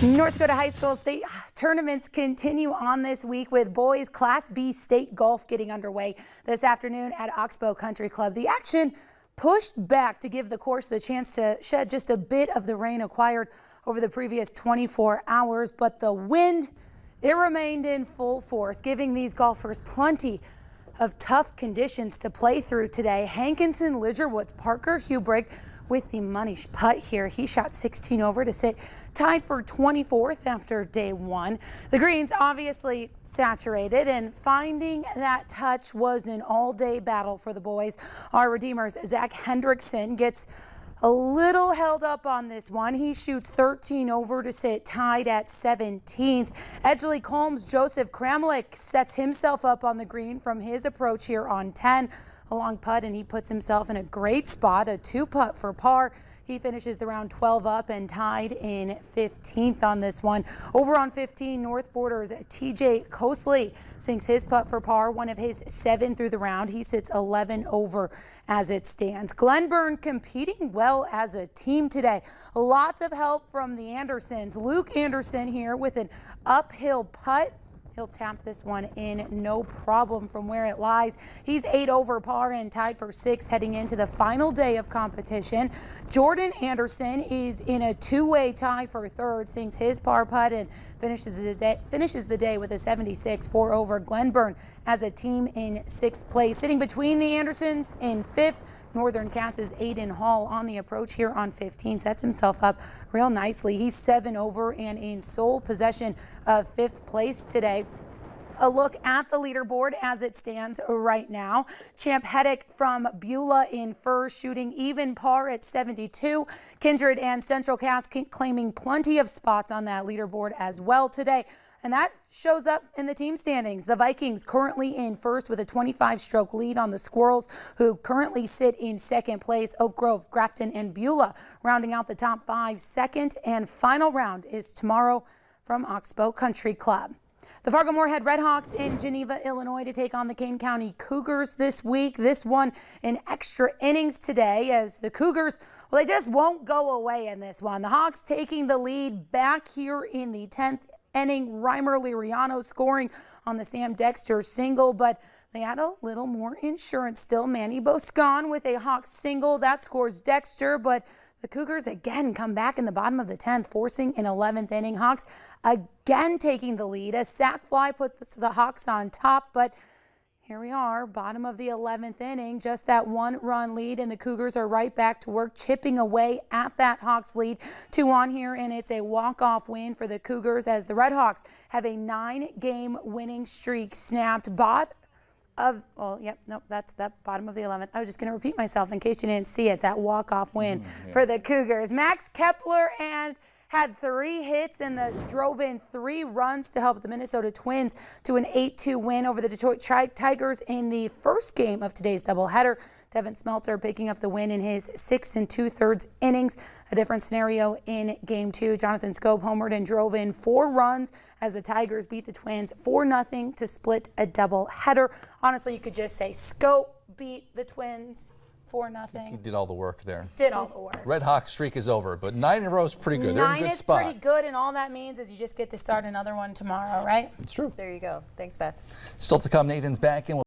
North Dakota High School state tournaments continue on this week with boys Class B state golf getting underway this afternoon at Oxbow Country Club. The action pushed back to give the course the chance to shed just a bit of the rain acquired over the previous 24 hours, but the wind, it remained in full force, giving these golfers plenty of tough conditions to play through today. Hankinson Lidgerwood's Parker Hubrick with the money putt here. He shot 16 over to sit tied for 24th after day one. The greens obviously saturated, and finding that touch was an all-day battle for the boys. Our Redeemers Zach Hendrickson gets a little held up on this one. He shoots 13 over to sit tied at 17th. Edgley Combs Joseph Kramlik sets himself up on the green from his approach here on 10. A long putt, and he puts himself in a great spot, a two putt for par. He finishes the round 12 up and tied in 15th on this one. Over on 15, North Borders TJ Cosley sinks his putt for par, one of his 7 through the round. He sits 11 over as it stands. Glenburn competing well as a team today. Lots of help from the Andersons. Luke Anderson here with an uphill putt. He'll tap this one in no problem from where it lies. He's 8 over par and tied for 6th heading into the final day of competition. Jordan Anderson is in a two-way tie for 3rd, sinks his par putt and finishes the day with a 76, 4 over. Glenburn as a team in 6th place. Sitting between the Andersons in 5th, Northern Cass's Aiden Hall on the approach here on 15 sets himself up real nicely. He's 7 over and in sole possession of 5th place today. A look at the leaderboard as it stands right now. Champ Heddick from Beulah in first, shooting even par at 72. Kindred and Central Cass claiming plenty of spots on that leaderboard as well today. And that shows up in the team standings. The Vikings currently in first with a 25-stroke lead on the Squirrels, who currently sit in 2nd place. Oak Grove, Grafton, and Beulah rounding out the top 5. Second and final round is tomorrow from Oxbow Country Club. The Fargo-Moorhead Redhawks in Geneva, Illinois to take on the Kane County Cougars this week. This one in extra innings today, as the Cougars, well, they just won't go away in this one. The Hawks taking the lead back here in the 10th inning. Reimer Liriano scoring on the Sam Dexter single, but they had a little more insurance still. Manny Boscan with a Hawks single. That scores Dexter, but the Cougars again come back in the bottom of the 10th, forcing an 11th inning. Hawks again taking the lead. A sac fly puts the Hawks on top, but here we are, bottom of the 11th inning, just that 1-run lead, and the Cougars are right back to work, chipping away at that Hawks lead. 2 on here, and it's a walk-off win for the Cougars as the Redhawks have a 9-game winning streak snapped. That's that bottom of the 11th. I was just going to repeat myself in case you didn't see it, that walk-off win for the Cougars. Max Kepler had 3 hits and drove in 3 runs to help the Minnesota Twins to an 8-2 win over the Detroit Tigers in the first game of today's doubleheader. Devin Smeltzer picking up the win in his 6 2/3 innings. A different scenario in game 2. Jonathan Scope homered and drove in 4 runs as the Tigers beat the Twins 4-0 to split a doubleheader. Honestly, you could just say Scope beat the Twins 4-0. He did all the work there. Did all the work. Red Hawk streak is over, but 9 in a row is pretty good. They're in a good spot. 9 is pretty good, and all that means is you just get to start another one tomorrow, right? It's true. There you go. Thanks, Beth. Still to come, Nathan's back in.